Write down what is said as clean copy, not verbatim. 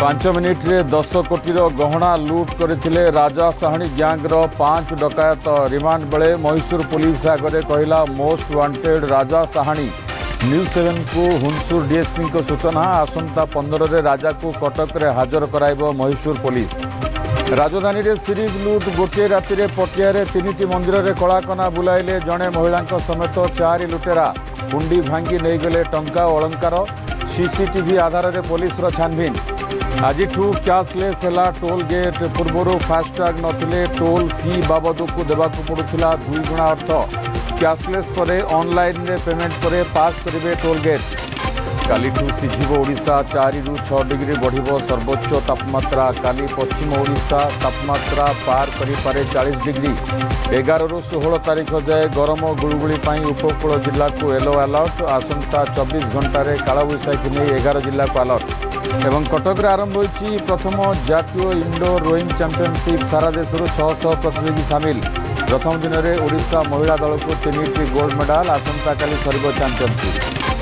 ପାଞ୍ଚ ମିନିଟ୍ରେ 10 କୋଟିର ଗହଣା ଲୁଟ୍ କରିଥିଲେ ରାଜା ସାହାଣୀ ଗ୍ୟାଙ୍ଗର 5 ଡକାୟତ। ରିମାଣ୍ଡ ବେଳେ ମହୀଶୂର ପୁଲିସ ଆଗରେ କହିଲା ମୋଷ୍ଟ ୱାଣ୍ଟେଡ୍ ରାଜା ସାହାଣୀ। ନ୍ୟୁଜ୍ 7କୁ ହୁନସୁର ଡିଏସ୍ପିଙ୍କ ସୂଚନା। ଆସନ୍ତା 15ରେ ରାଜାକୁ କଟକରେ ହାଜର କରାଇବ ମହୀଶୂର ପୁଲିସ। ରାଜଧାନୀରେ ସିରିଜ୍ ଲୁଟ୍ ଗୋଟିଏ ରାତିରେ ପଟିଆରେ 3ଟି ମନ୍ଦିରରେ କଳାକନା ବୁଲାଇଲେ ଜଣେ ମହିଳାଙ୍କ ସମେତ 4 ଲୁଟେରା। ହୁଣ୍ଡି ଭାଙ୍ଗି ନେଇଗଲେ ଟଙ୍କା ଓ ଅଳଙ୍କାର। ସିସିଟିଭି ଆଧାରରେ ପୁଲିସର ଛାନଭିନ୍। ଆଜିଠୁ କ୍ୟାସଲେସ୍ ହେଲା ଟୋଲ୍ ଗେଟ୍। ପୂର୍ବରୁ ଫାସ୍ଟ୍ୟାଗ୍ ନଥିଲେ ଟୋଲ୍ ଫି ବାବଦକୁ ଦେବାକୁ ପଡ଼ୁଥିଲା 2 ଗୁଣା ଅର୍ଥ। କ୍ୟାସଲେସ୍ ପରେ ଅନଲାଇନ୍ରେ ପେମେଣ୍ଟ ପରେ ପାସ୍ କରିବେ ଟୋଲ୍ ଗେଟ୍। କାଲିଠୁ ସିଝିବ ଓଡ଼ିଶା। 4ରୁ 6 ଡିଗ୍ରୀ ବଢ଼ିବ ସର୍ବୋଚ୍ଚ ତାପମାତ୍ରା। କାଲି ପଶ୍ଚିମ ଓଡ଼ିଶା ତାପମାତ୍ରା ପାର କରିପାରେ 40 ଡିଗ୍ରୀ। 11ରୁ 16 ତାରିଖ ଯାଏ ଗରମ ଗୁଳୁଗୁଳି ପାଇଁ ଉପକୂଳ ଜିଲ୍ଲାକୁ ୟେଲୋ ଆଲର୍ଟ। ଆସନ୍ତା 24 ଘଣ୍ଟାରେ କାଳବୈଶାଖୀ ନେଇ 11 ଜିଲ୍ଲାକୁ ଆଲର୍ଟ। ଏବଂ କଟକରେ ଆରମ୍ଭ ହୋଇଛି ପ୍ରଥମ ଜାତୀୟ ଇଣ୍ଡୋର ରୋଇଂ ଚାମ୍ପିଅନସିପ୍। ସାରା ଦେଶରୁ 600 ପ୍ରତିଯୋଗୀ ସାମିଲ। ପ୍ରଥମ ଦିନରେ ଓଡ଼ିଶା ମହିଳା ଦଳକୁ 3ଟି ଗୋଲ୍ଡ ମେଡାଲ। ଆସନ୍ତାକାଲି ସରିବ ଚାମ୍ପିଅନସିପ୍।